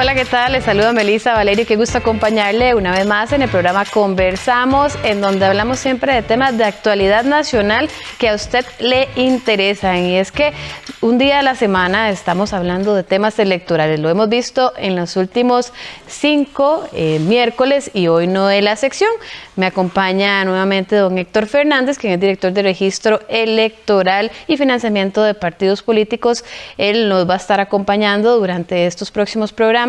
Hola, ¿qué tal? Les saluda Melissa Valerio. Qué gusto acompañarle una vez más en el programa Conversamos, en donde hablamos siempre de temas de actualidad nacional que a usted le interesan. Y es que un día a la semana estamos hablando de temas electorales. Lo hemos visto en los últimos 5 miércoles y hoy no de la sección. Me acompaña nuevamente don Héctor Fernández, quien es director de Registro Electoral y Financiamiento de Partidos Políticos. Él nos va a estar acompañando durante estos próximos programas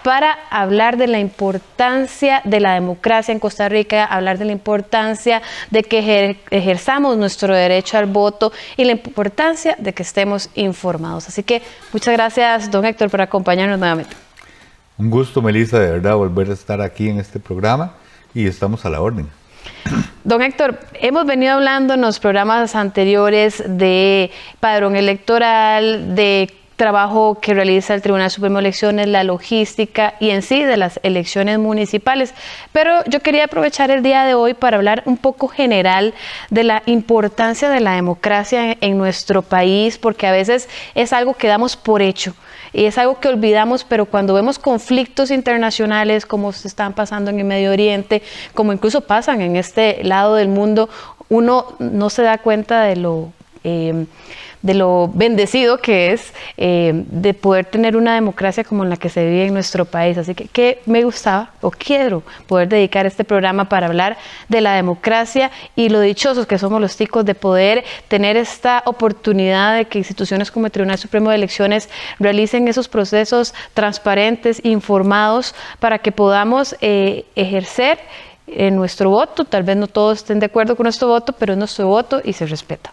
para hablar de la importancia de la democracia en Costa Rica, hablar de la importancia de que ejerzamos nuestro derecho al voto y la importancia de que estemos informados. Así que muchas gracias, don Héctor, por acompañarnos nuevamente. Un gusto, Melissa, de verdad, volver a estar aquí en este programa y estamos a la orden. Don Héctor, hemos venido hablando en los programas anteriores de padrón electoral, de trabajo que realiza el Tribunal Supremo de Elecciones, la logística y en sí de las elecciones municipales. Pero yo quería aprovechar el día de hoy para hablar un poco general de la importancia de la democracia en nuestro país, porque a veces es algo que damos por hecho y es algo que olvidamos, pero cuando vemos conflictos internacionales como se están pasando en el Medio Oriente, como incluso pasan en este lado del mundo, uno no se da cuenta de lo bendecido que es de poder tener una democracia como la que se vive en nuestro país. Así que me gustaba o quiero poder dedicar este programa para hablar de la democracia y lo dichosos que somos los ticos de poder tener esta oportunidad de que instituciones como el Tribunal Supremo de Elecciones realicen esos procesos transparentes, informados, para que podamos ejercer nuestro voto. Tal vez no todos estén de acuerdo con nuestro voto, pero es nuestro voto y se respeta.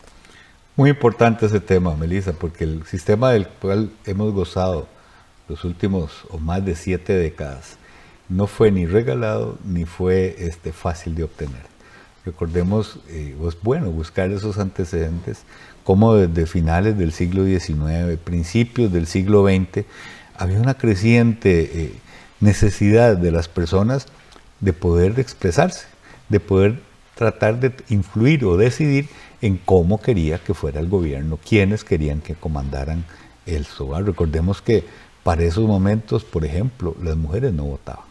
Muy importante ese tema, Melissa, porque el sistema del cual hemos gozado los últimos o más de 7 décadas no fue ni regalado ni fue fácil de obtener. Recordemos, es bueno buscar esos antecedentes, como desde finales del siglo XIX, principios del siglo XX, había una creciente necesidad de las personas de poder expresarse, de poder tratar de influir o decidir en cómo quería que fuera el gobierno, quiénes querían que comandaran el SOA. Recordemos que para esos momentos, por ejemplo, las mujeres no votaban.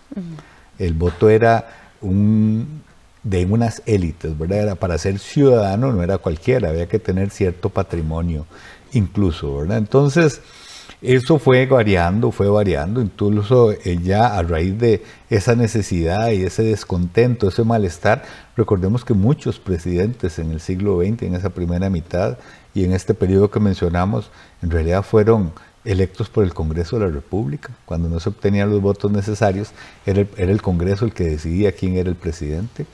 El voto era de unas élites, ¿verdad? Era para ser ciudadano, no era cualquiera, había que tener cierto patrimonio incluso, ¿verdad? Entonces, eso fue variando, incluso ya a raíz de esa necesidad y ese descontento, ese malestar. Recordemos que muchos presidentes en el siglo XX, en esa primera mitad y en este periodo que mencionamos, en realidad fueron electos por el Congreso de la República. Cuando no se obtenían los votos necesarios, era el Congreso el que decidía quién era el presidente.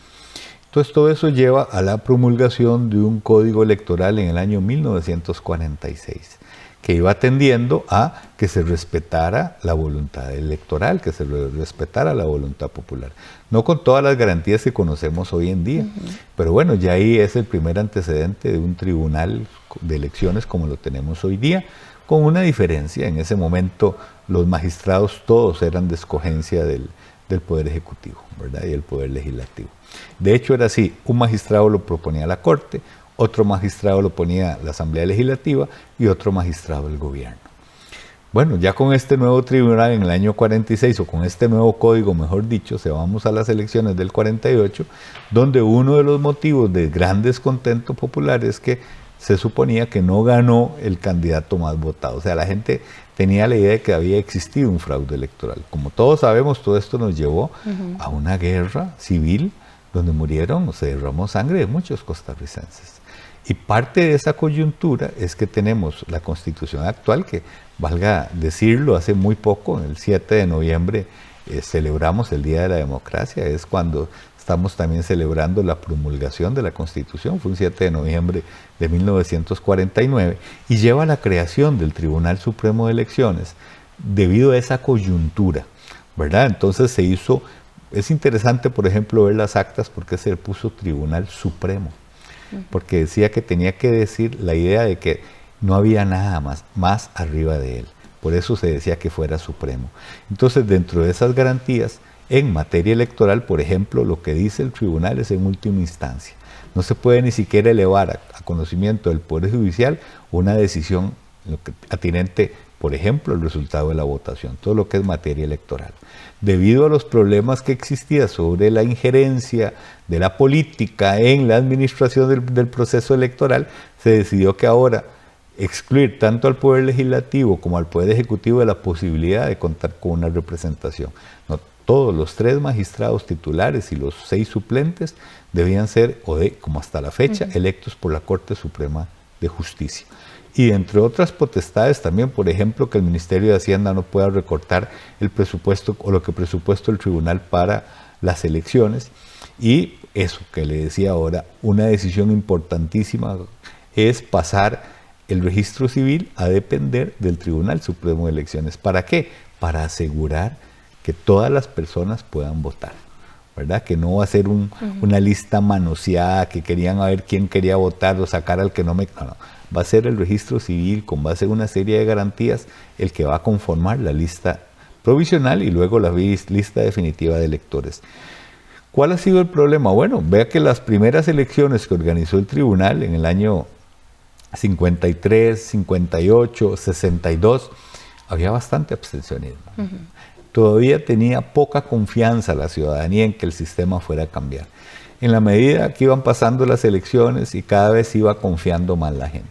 Entonces todo eso lleva a la promulgación de un código electoral en el año 1946. Que iba tendiendo a que se respetara la voluntad electoral, que se respetara la voluntad popular. No con todas las garantías que conocemos hoy en día, pero bueno, ya ahí es el primer antecedente de un tribunal de elecciones como lo tenemos hoy día, con una diferencia. En ese momento los magistrados todos eran de escogencia del Poder Ejecutivo, ¿verdad? Y el Poder Legislativo. De hecho era así, un magistrado lo proponía la Corte, otro magistrado lo ponía la Asamblea Legislativa y otro magistrado el gobierno. Bueno, ya con este nuevo tribunal en el año 46, o con este nuevo código, mejor dicho, se vamos a las elecciones del 48, donde uno de los motivos de gran descontento popular es que se suponía que no ganó el candidato más votado. O sea, la gente tenía la idea de que había existido un fraude electoral. Como todos sabemos, todo esto nos llevó a una guerra civil donde murieron o se derramó sangre de muchos costarricenses. Y parte de esa coyuntura es que tenemos la Constitución actual, que, valga decirlo, hace muy poco, el 7 de noviembre, celebramos el Día de la Democracia, es cuando estamos también celebrando la promulgación de la Constitución, fue un 7 de noviembre de 1949, y lleva a la creación del Tribunal Supremo de Elecciones debido a esa coyuntura, ¿verdad? Entonces se hizo, es interesante, por ejemplo, ver las actas porque se le puso Tribunal Supremo, porque decía que tenía que decir la idea de que no había nada más arriba de él. Por eso se decía que fuera supremo. Entonces, dentro de esas garantías, en materia electoral, por ejemplo, lo que dice el tribunal es en última instancia. No se puede ni siquiera elevar a conocimiento del Poder Judicial una decisión atinente por ejemplo, el resultado de la votación, todo lo que es materia electoral. Debido a los problemas que existía sobre la injerencia de la política en la administración del proceso electoral, se decidió que ahora excluir tanto al Poder Legislativo como al Poder Ejecutivo de la posibilidad de contar con una representación. No, todos los 3 magistrados titulares y los 6 suplentes debían ser, como hasta la fecha, electos por la Corte Suprema de Justicia. Y entre otras potestades también, por ejemplo, que el Ministerio de Hacienda no pueda recortar el presupuesto o lo que presupuesto el tribunal para las elecciones. Y eso que le decía ahora, una decisión importantísima es pasar el registro civil a depender del Tribunal Supremo de Elecciones. ¿Para qué? Para asegurar que todas las personas puedan votar, ¿verdad? Que no va a ser una lista manoseada, que querían a ver quién quería votar o sacar al que no me... No, va a ser el registro civil con base en una serie de garantías el que va a conformar la lista provisional y luego la lista definitiva de electores. ¿Cuál ha sido el problema? Bueno, vea que las primeras elecciones que organizó el tribunal en el año 53, 58, 62, había bastante abstencionismo. Todavía tenía poca confianza la ciudadanía en que el sistema fuera a cambiar. En la medida que iban pasando las elecciones y cada vez iba confiando más la gente.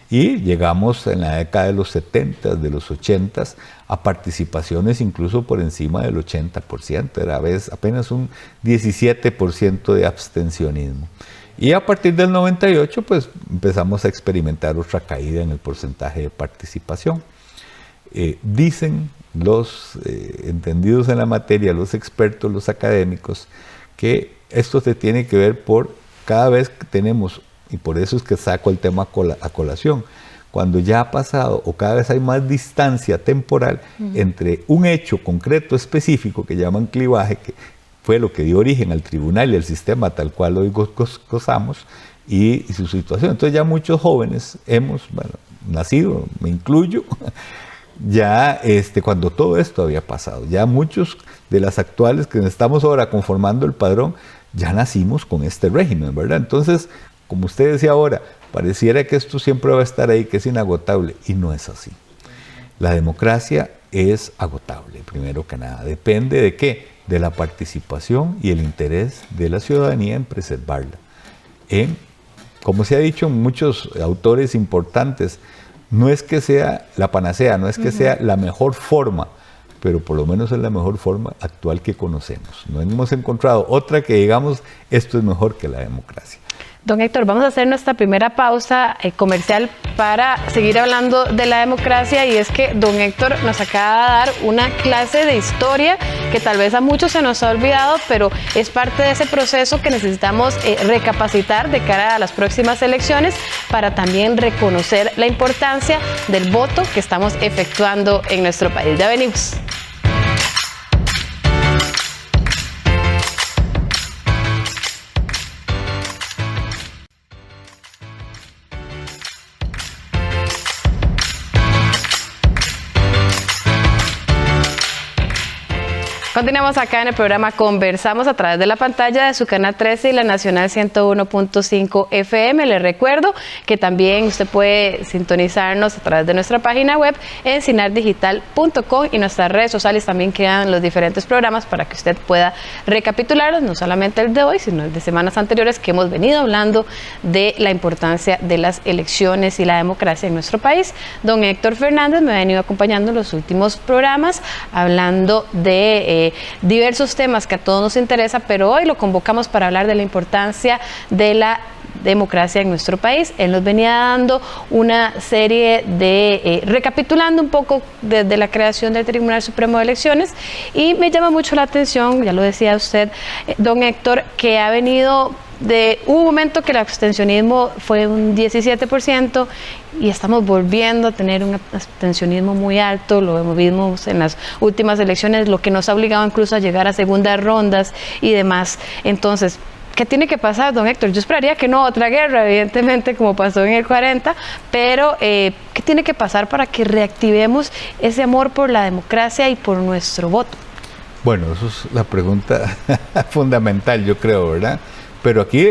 Y llegamos en la década de los 70, de los 80, a participaciones incluso por encima del 80%, era apenas un 17% de abstencionismo. Y a partir del 98, pues empezamos a experimentar otra caída en el porcentaje de participación. Dicen los entendidos en la materia, los expertos, los académicos, que esto se tiene que ver por cada vez que tenemos, y por eso es que saco el tema a colación, cuando ya ha pasado o cada vez hay más distancia temporal entre un hecho concreto específico que llaman clivaje, que fue lo que dio origen al tribunal y al sistema tal cual hoy gozamos, y su situación. Entonces ya muchos jóvenes hemos nacido, me incluyo, ya cuando todo esto había pasado, ya muchos de las actuales que estamos ahora conformando el padrón, ya nacimos con este régimen, ¿verdad? Entonces, como usted decía ahora, pareciera que esto siempre va a estar ahí, que es inagotable, y no es así. La democracia es agotable, primero que nada. Depende de qué, de la participación y el interés de la ciudadanía en preservarla. Como se ha dicho en muchos autores importantes, no es que sea la panacea, no es que sea la mejor forma, pero por lo menos es la mejor forma actual que conocemos. No hemos encontrado otra que digamos, esto es mejor que la democracia. Don Héctor, vamos a hacer nuestra primera pausa comercial para seguir hablando de la democracia, y es que don Héctor nos acaba de dar una clase de historia que tal vez a muchos se nos ha olvidado, pero es parte de ese proceso que necesitamos recapacitar de cara a las próximas elecciones para también reconocer la importancia del voto que estamos efectuando en nuestro país. Ya venimos. Continuamos acá en el programa Conversamos a través de la pantalla de su canal 13 y la Nacional 101.5 FM. Les recuerdo que también usted puede sintonizarnos a través de nuestra página web en sinardigital.com, y nuestras redes sociales también quedan los diferentes programas para que usted pueda recapitularlos, no solamente el de hoy, sino el de semanas anteriores, que hemos venido hablando de la importancia de las elecciones y la democracia en nuestro país. Don Héctor Fernández me ha venido acompañando en los últimos programas hablando de diversos temas que a todos nos interesa, pero hoy lo convocamos para hablar de la importancia de la democracia en nuestro país. Él nos venía dando una serie de, recapitulando un poco desde la creación del Tribunal Supremo de Elecciones, y me llama mucho la atención, ya lo decía usted, don Héctor, que ha venido hubo un momento que el abstencionismo fue un 17% y estamos volviendo a tener un abstencionismo muy alto, lo vimos en las últimas elecciones, lo que nos ha obligado incluso a llegar a segundas rondas y demás. Entonces, ¿qué tiene que pasar, don Héctor? Yo esperaría que no otra guerra, evidentemente, como pasó en el 40, pero ¿qué tiene que pasar para que reactivemos ese amor por la democracia y por nuestro voto? Bueno, eso es la pregunta fundamental, yo creo, ¿verdad? Pero aquí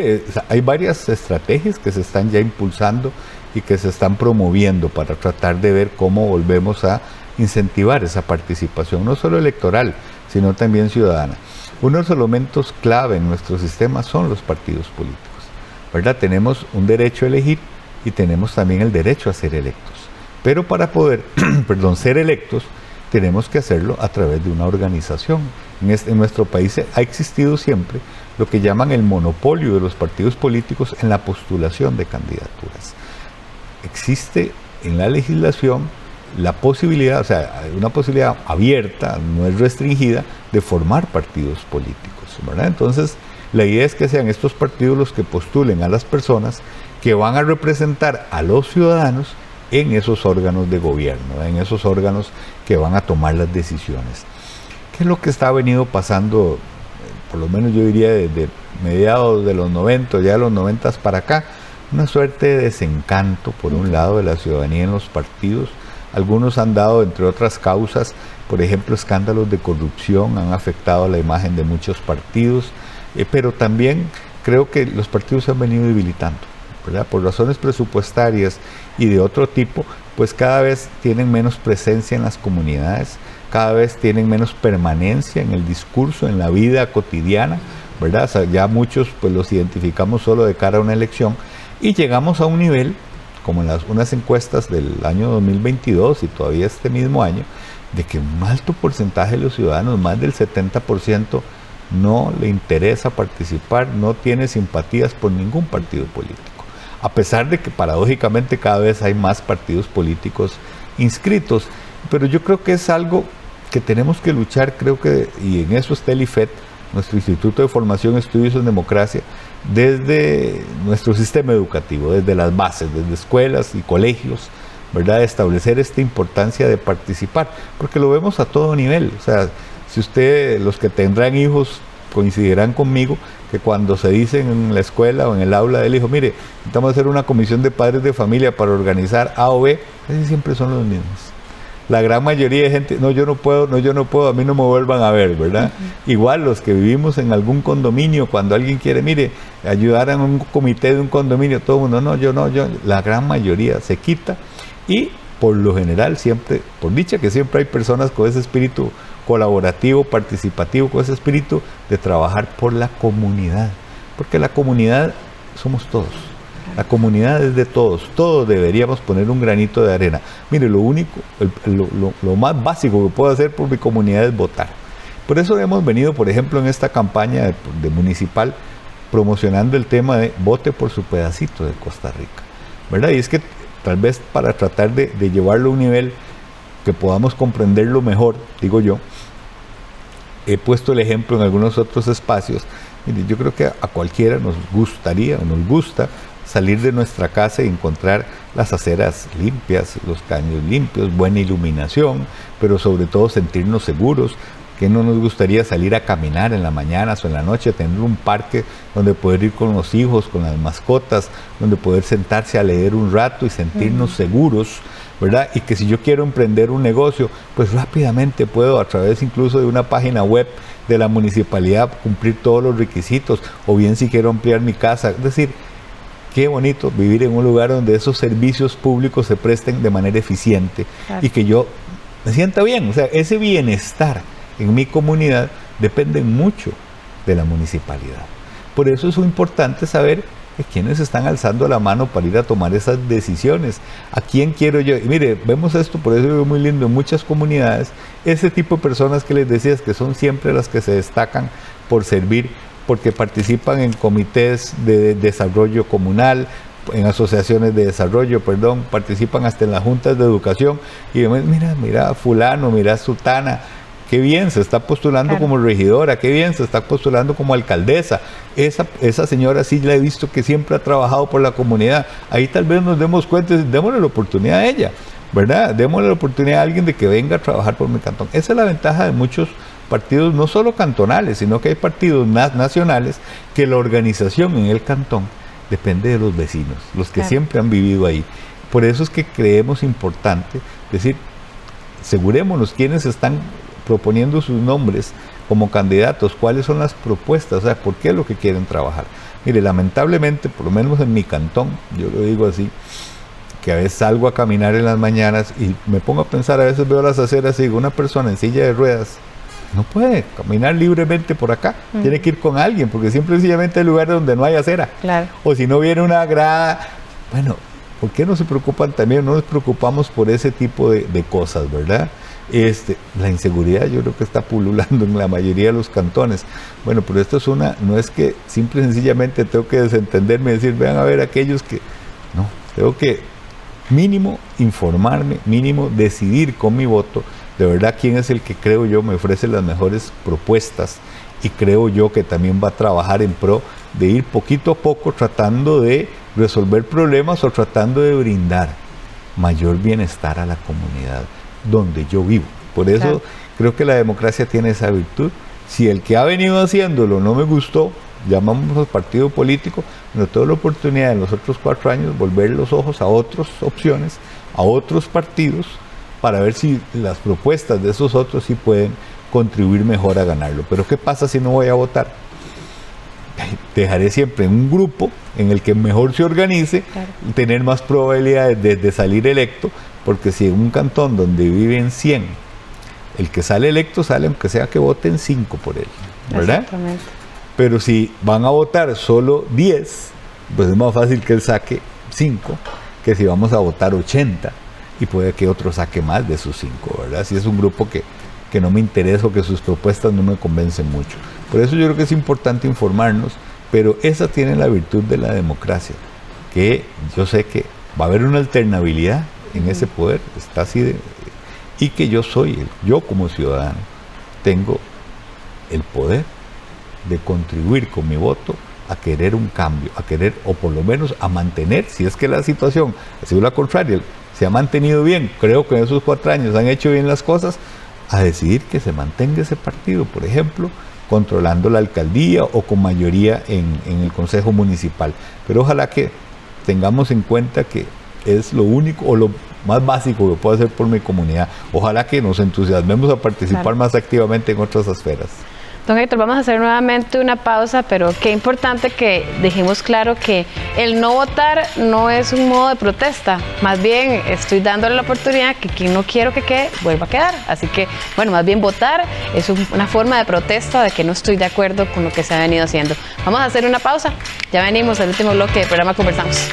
hay varias estrategias que se están ya impulsando y que se están promoviendo para tratar de ver cómo volvemos a incentivar esa participación, no solo electoral, sino también ciudadana. Uno de los elementos clave en nuestro sistema son los partidos políticos, ¿verdad? Tenemos un derecho a elegir y tenemos también el derecho a ser electos. Pero para poder ser electos, tenemos que hacerlo a través de una organización. En nuestro país ha existido siempre lo que llaman el monopolio de los partidos políticos en la postulación de candidaturas. Existe en la legislación la posibilidad, o sea, una posibilidad abierta, no es restringida, de formar partidos políticos, ¿verdad? Entonces, la idea es que sean estos partidos los que postulen a las personas que van a representar a los ciudadanos en esos órganos de gobierno, en esos órganos que van a tomar las decisiones. ¿Qué es lo que está venido pasando, por lo menos yo diría desde mediados de los 90, ya de los 90 para acá? Una suerte de desencanto, por un lado, de la ciudadanía en los partidos. Algunos han dado, entre otras causas, por ejemplo, escándalos de corrupción, han afectado la imagen de muchos partidos, pero también creo que los partidos se han venido debilitando, ¿verdad? Por razones presupuestarias y de otro tipo, pues cada vez tienen menos presencia en las comunidades, cada vez tienen menos permanencia en el discurso, en la vida cotidiana, ¿verdad? O sea, ya muchos pues los identificamos solo de cara a una elección y llegamos a un nivel, como en unas encuestas del año 2022 y todavía este mismo año, de que un alto porcentaje de los ciudadanos, más del 70%, no le interesa participar, no tiene simpatías por ningún partido político. A pesar de que paradójicamente cada vez hay más partidos políticos inscritos. Pero yo creo que es algo que tenemos que luchar, y en eso está el IFET, nuestro Instituto de Formación y Estudios en Democracia, desde nuestro sistema educativo, desde las bases, desde escuelas y colegios, ¿verdad? De establecer esta importancia de participar, porque lo vemos a todo nivel. O sea, si los que tendrán hijos coincidirán conmigo que cuando se dicen en la escuela o en el aula del hijo, mire, necesitamos hacer una comisión de padres de familia para organizar A o B, casi siempre son los mismos. La gran mayoría de gente, no, yo no puedo, a mí no me vuelvan a ver, ¿verdad? Igual los que vivimos en algún condominio, cuando alguien quiere, mire, ayudar a un comité de un condominio, todo el mundo, no, yo, la gran mayoría se quita y por lo general siempre, por dicha que siempre hay personas con ese espíritu colaborativo, participativo, con ese espíritu de trabajar por la comunidad, porque la comunidad somos todos. La comunidad es de todos deberíamos poner un granito de arena. Mire, lo único, lo más básico que puedo hacer por mi comunidad es votar. Por eso hemos venido, por ejemplo, en esta campaña de municipal, promocionando el tema de vote por su pedacito de Costa Rica, ¿verdad? Y es que tal vez para tratar de llevarlo a un nivel que podamos comprenderlo mejor, digo yo, he puesto el ejemplo en algunos otros espacios. Mire, yo creo que a cualquiera nos gustaría o nos gusta salir de nuestra casa y encontrar las aceras limpias, los caños limpios, buena iluminación, pero sobre todo sentirnos seguros. Que no nos gustaría salir a caminar en la mañana o en la noche, tener un parque donde poder ir con los hijos, con las mascotas, donde poder sentarse a leer un rato y sentirnos seguros, ¿verdad? Y que si yo quiero emprender un negocio, pues rápidamente puedo, a través incluso de una página web de la municipalidad, cumplir todos los requisitos, o bien si quiero ampliar mi casa. Es decir, qué bonito vivir en un lugar donde esos servicios públicos se presten de manera eficiente, claro, y que yo me sienta bien. O sea, ese bienestar en mi comunidad depende mucho de la municipalidad. Por eso es muy importante saber quiénes están alzando la mano para ir a tomar esas decisiones. ¿A quién quiero yo? Y mire, vemos esto, por eso es muy lindo, en muchas comunidades, ese tipo de personas que les decías que son siempre las que se destacan por servir, porque participan en comités de desarrollo comunal, en asociaciones de desarrollo, participan hasta en las juntas de educación, y mira fulano, mira sutana, qué bien se está postulando, claro, como regidora, qué bien se está postulando como alcaldesa. Esa señora sí la he visto que siempre ha trabajado por la comunidad. Ahí tal vez nos demos cuenta, démosle la oportunidad a ella, ¿verdad? Démosle la oportunidad a alguien de que venga a trabajar por mi cantón. Esa es la ventaja de muchos partidos, no solo cantonales, sino que hay partidos nacionales que la organización en el cantón depende de los vecinos, los que, claro, siempre han vivido ahí. Por eso es que creemos importante decir, asegurémonos quiénes están proponiendo sus nombres como candidatos, cuáles son las propuestas, o sea, por qué es lo que quieren trabajar. Mire, lamentablemente, por lo menos en mi cantón, yo lo digo así, que a veces salgo a caminar en las mañanas y me pongo a pensar, a veces veo las aceras y digo, una persona en silla de ruedas no puede caminar libremente por acá, tiene que ir con alguien, porque siempre sencillamente hay lugares donde no hay acera. Claro. O si no viene una grada, bueno, ¿por qué no se preocupan también? No nos preocupamos por ese tipo de cosas, ¿verdad? La inseguridad yo creo que está pululando en la mayoría de los cantones. Bueno, pero esto es no es que simple y sencillamente tengo que desentenderme y decir, vean a ver aquellos que... No, tengo que mínimo informarme, mínimo decidir con mi voto, de verdad quién es el que creo yo me ofrece las mejores propuestas y creo yo que también va a trabajar en pro de ir poquito a poco tratando de resolver problemas o tratando de brindar mayor bienestar a la comunidad donde yo vivo. Por eso claro, creo que la democracia tiene esa virtud. Si el que ha venido haciéndolo no me gustó, llamamos al partido político, pero tengo la oportunidad en los otros 4 años volver los ojos a otras opciones, a otros partidos, para ver si las propuestas de esos otros sí pueden contribuir mejor a ganarlo. Pero ¿qué pasa si no voy a votar? Dejaré siempre un grupo en el que mejor se organice, claro, y tener más probabilidades de salir electo, porque si en un cantón donde viven 100, el que sale electo sale aunque sea que voten 5 por él, ¿verdad? Exactamente. Pero si van a votar solo 10, pues es más fácil que él saque 5 que si vamos a votar 80 y puede que otro saque más de sus 5, ¿verdad? Si es un grupo que no me interesa o que sus propuestas no me convencen mucho. Por eso yo creo que es importante informarnos, pero esa tiene la virtud de la democracia, que yo sé que va a haber una alternabilidad en ese poder, está así y que yo como ciudadano, tengo el poder de contribuir con mi voto a querer un cambio, a querer, o por lo menos a mantener, si es que la situación ha sido la contraria, se ha mantenido bien, creo que en esos 4 años han hecho bien las cosas, a decidir que se mantenga ese partido, por ejemplo, controlando la alcaldía o con mayoría en el consejo municipal. Pero ojalá que tengamos en cuenta que es lo único o lo más básico que puedo hacer por mi comunidad. Ojalá que nos entusiasmemos a participar, claro, más activamente en otras esferas. Don Héctor, vamos a hacer nuevamente una pausa, pero qué importante que dejemos claro que el no votar no es un modo de protesta, más bien estoy dándole la oportunidad que quien no quiero que quede, vuelva a quedar. Así que, bueno, más bien votar es una forma de protesta de que no estoy de acuerdo con lo que se ha venido haciendo. Vamos a hacer una pausa, ya venimos al último bloque del programa Conversamos.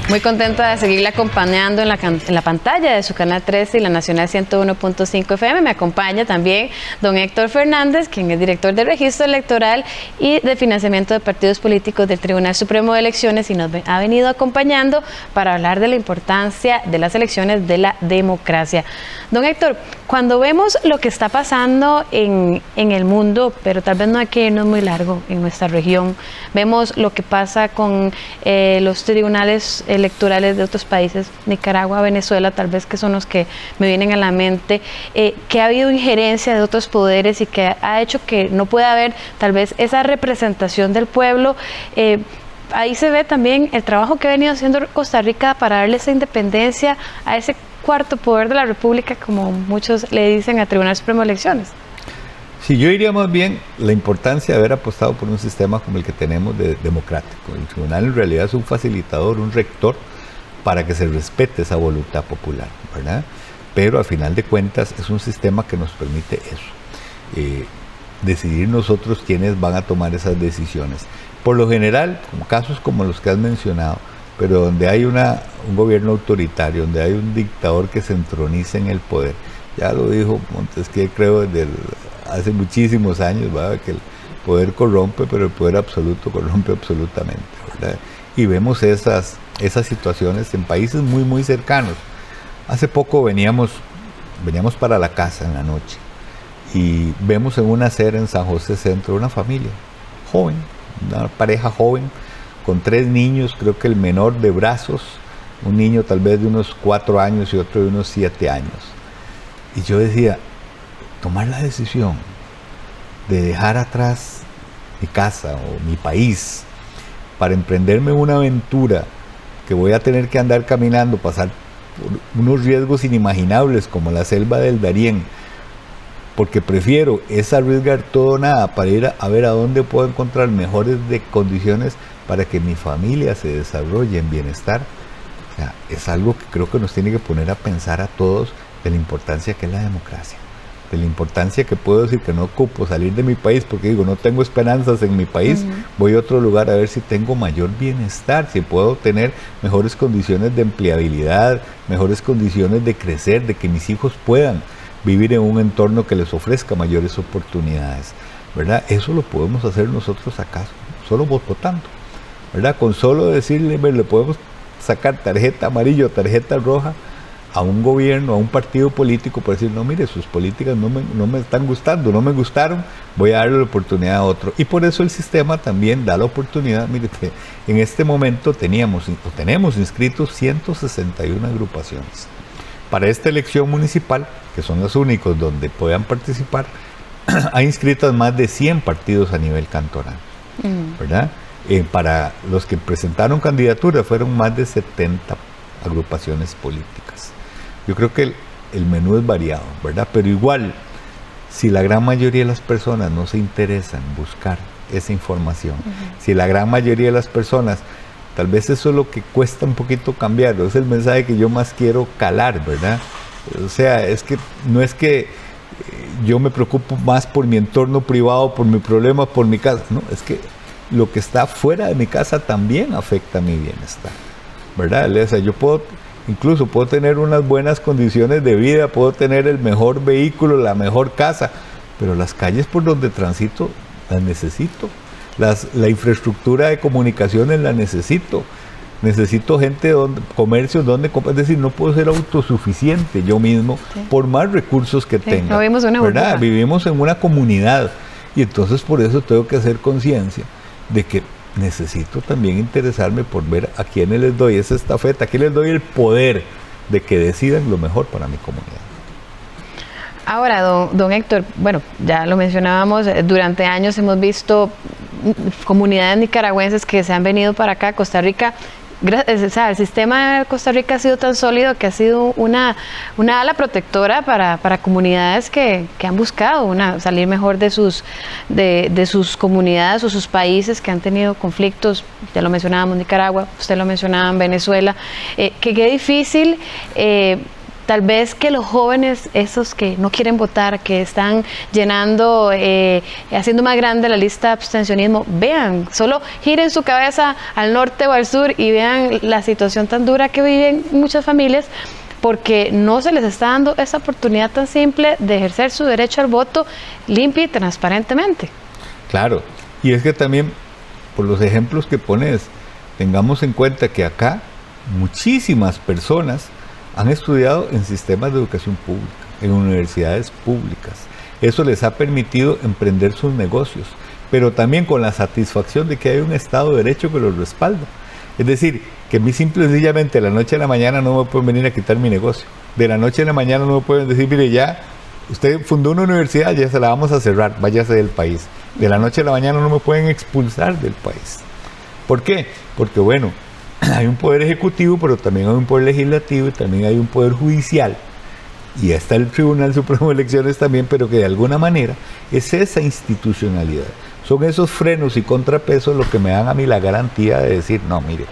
Muy contenta de seguirle acompañando en la pantalla de su canal 13 y la Nacional 101.5 FM. Me acompaña también don Héctor Fernández, quien es director del Registro Electoral y de Financiamiento de Partidos Políticos del Tribunal Supremo de Elecciones y nos ha venido acompañando para hablar de la importancia de las elecciones, de la democracia. Don Héctor, cuando vemos lo que está pasando en el mundo, pero tal vez no hay que irnos muy largo en nuestra región, vemos lo que pasa con los tribunales electorales de otros países, Nicaragua, Venezuela, tal vez que son los que me vienen a la mente, que ha habido injerencia de otros poderes y que ha hecho que no pueda haber tal vez esa representación del pueblo. Ahí se ve también el trabajo que ha venido haciendo Costa Rica para darle esa independencia a ese cuarto poder de la República, como muchos le dicen, al Tribunal Supremo de Elecciones. Sí, yo diría más bien la importancia de haber apostado por un sistema como el que tenemos democrático. El tribunal en realidad es un facilitador, un rector para que se respete esa voluntad popular, ¿verdad? Pero al final de cuentas es un sistema que nos permite eso, decidir nosotros quiénes van a tomar esas decisiones. Por lo general, como casos como los que has mencionado, pero donde hay un gobierno autoritario, donde hay un dictador que se entroniza en el poder. Ya lo dijo Montesquieu, creo, hace muchísimos años, ¿verdad?, que el poder corrompe, pero el poder absoluto corrompe absolutamente, ¿verdad? Y vemos esas situaciones en países muy, muy cercanos. Hace poco veníamos para la casa en la noche y vemos en una acera en San José Centro una familia joven, una pareja joven, con 3 niños, creo que el menor de brazos, un niño tal vez de unos 4 años y otro de unos 7 años. Y yo decía, tomar la decisión de dejar atrás mi casa o mi país, para emprenderme una aventura que voy a tener que andar caminando, pasar por unos riesgos inimaginables como la selva del Darién, porque prefiero es arriesgar todo o nada para ir a ver a dónde puedo encontrar mejores condiciones para que mi familia se desarrolle en bienestar. O sea, es algo que creo que nos tiene que poner a pensar a todos de la importancia que es la democracia, de la importancia que puedo decir que no ocupo salir de mi país porque digo, no tengo esperanzas en mi país, voy a otro lugar a ver si tengo mayor bienestar, si puedo tener mejores condiciones de empleabilidad, mejores condiciones de crecer, de que mis hijos puedan vivir en un entorno que les ofrezca mayores oportunidades, ¿verdad? Eso lo podemos hacer nosotros acá, solo votando, ¿verdad? Con solo decirle, le podemos sacar tarjeta amarilla o tarjeta roja a un gobierno, a un partido político, para decir, no, mire, sus políticas no me están gustando, no me gustaron, voy a darle la oportunidad a otro. Y por eso el sistema también da la oportunidad. Mire, que en este momento tenemos inscritos 161 agrupaciones. Para esta elección municipal, que son los únicos donde puedan participar, hay inscritas más de 100 partidos a nivel cantonal, ¿verdad? Para los que presentaron candidatura fueron más de 70 agrupaciones políticas. Yo creo que el menú es variado, ¿verdad? Pero igual, si la gran mayoría de las personas no se interesan en buscar esa información, si la gran mayoría de las personas, tal vez eso es lo que cuesta un poquito cambiarlo, es el mensaje que yo más quiero calar, ¿verdad? O sea, es que no es que yo me preocupo más por mi entorno privado, por mi problema, por mi casa, no, es que lo que está fuera de mi casa también afecta a mi bienestar, ¿verdad? O sea, yo incluso puedo tener unas buenas condiciones de vida, puedo tener el mejor vehículo, la mejor casa, pero las calles por donde transito las necesito. La infraestructura de comunicaciones la necesito gente, comercios, es decir, no puedo ser autosuficiente yo mismo, por más recursos que tenga. No vivimos en una burbuja. ¿Verdad? Vivimos en una comunidad y entonces por eso tengo que hacer conciencia de que necesito también interesarme por ver a quiénes les doy esa estafeta, a quiénes les doy el poder de que decidan lo mejor para mi comunidad. Ahora, don Héctor, bueno, ya lo mencionábamos, durante años hemos visto comunidades nicaragüenses que se han venido para acá, Costa Rica. O sea, el sistema de Costa Rica ha sido tan sólido que ha sido una ala protectora para comunidades que han buscado salir mejor de sus comunidades o sus países que han tenido conflictos. Ya lo mencionábamos Nicaragua, usted lo mencionaba en Venezuela. Qué difícil. Tal vez que los jóvenes, esos que no quieren votar, que están llenando, haciendo más grande la lista de abstencionismo, vean, solo giren su cabeza al norte o al sur y vean la situación tan dura que viven muchas familias, porque no se les está dando esa oportunidad tan simple de ejercer su derecho al voto limpio y transparentemente. Claro, y es que también, por los ejemplos que pones, tengamos en cuenta que acá muchísimas personas han estudiado en sistemas de educación pública, en universidades públicas. Eso les ha permitido emprender sus negocios, pero también con la satisfacción de que hay un Estado de Derecho que los respalda. Es decir, que a mí simple y sencillamente de la noche a la mañana no me pueden venir a quitar mi negocio. De la noche a la mañana no me pueden decir, mire, ya usted fundó una universidad, ya se la vamos a cerrar, váyase del país. De la noche a la mañana no me pueden expulsar del país. ¿Por qué? Porque bueno, hay un poder ejecutivo, pero también hay un poder legislativo y también hay un poder judicial. Y está el Tribunal Supremo de Elecciones también, pero que de alguna manera es esa institucionalidad. Son esos frenos y contrapesos lo que me dan a mí la garantía de decir, no, mire,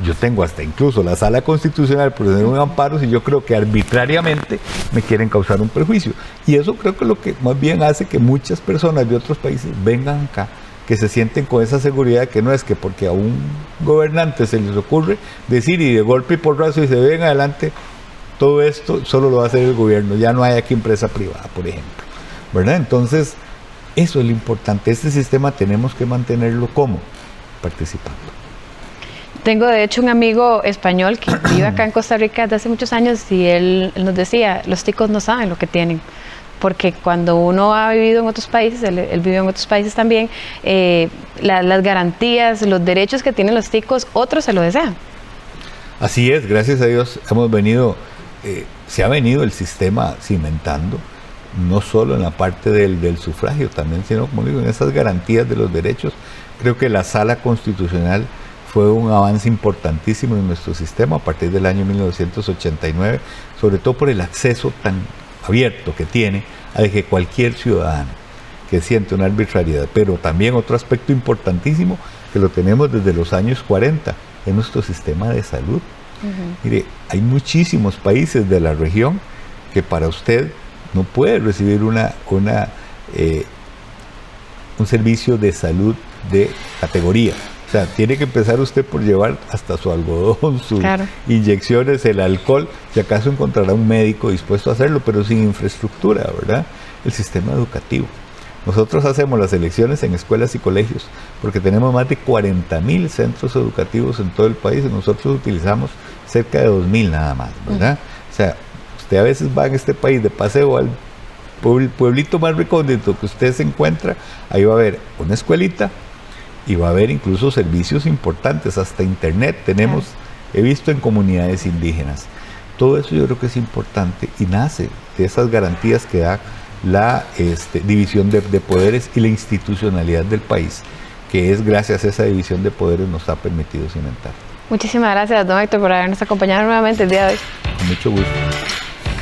yo tengo hasta incluso la Sala Constitucional por tener un amparo si yo creo que arbitrariamente me quieren causar un perjuicio. Y eso creo que es lo que más bien hace que muchas personas de otros países vengan acá, que se sienten con esa seguridad, que no es que porque a un gobernante se les ocurre decir y de golpe y porrazo y se ven adelante, todo esto solo lo va a hacer el gobierno, ya no hay aquí empresa privada, por ejemplo, ¿verdad? Entonces, eso es lo importante. Este sistema tenemos que mantenerlo como participando. Tengo de hecho un amigo español que vive acá en Costa Rica desde hace muchos años y él nos decía, los ticos no saben lo que tienen. Porque cuando uno ha vivido en otros países, él vive en otros países también, las garantías, los derechos que tienen los ticos, otros se lo desean. Así es, gracias a Dios se ha venido el sistema cimentando. no solo en la parte del sufragio, también, sino, como digo, en esas garantías de los derechos. Creo que la Sala Constitucional fue un avance importantísimo en nuestro sistema a partir del año 1989, sobre todo por el acceso tan abierto que tiene a que cualquier ciudadano que siente una arbitrariedad, pero también otro aspecto importantísimo que lo tenemos desde los años 40, es nuestro sistema de salud. Mire, hay muchísimos países de la región que para usted no puede recibir un servicio de salud de categoría. O sea, tiene que empezar usted por llevar hasta su algodón, sus inyecciones, el alcohol. Si acaso encontrará un médico dispuesto a hacerlo, pero sin infraestructura, ¿verdad? El sistema educativo. Nosotros hacemos las elecciones en escuelas y colegios porque tenemos más de 40,000 centros educativos en todo el país y nosotros utilizamos cerca de 2,000 nada más, ¿verdad? O sea, usted a veces va en este país de paseo al pueblito más recóndito que usted se encuentra, ahí va a haber una escuelita y va a haber incluso servicios importantes, hasta internet tenemos, he visto en comunidades indígenas. Todo eso yo creo que es importante y nace de esas garantías que da la división de poderes y la institucionalidad del país, que es gracias a esa división de poderes nos ha permitido cimentar. Muchísimas gracias, don Héctor, por habernos acompañado nuevamente el día de hoy. Con mucho gusto.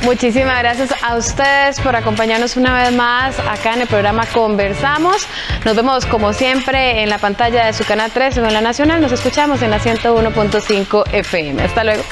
Muchísimas gracias a ustedes por acompañarnos una vez más acá en el programa Conversamos. Nos vemos como siempre en la pantalla de su canal 13 o en la Nacional. Nos escuchamos en la 101.5 FM. Hasta luego.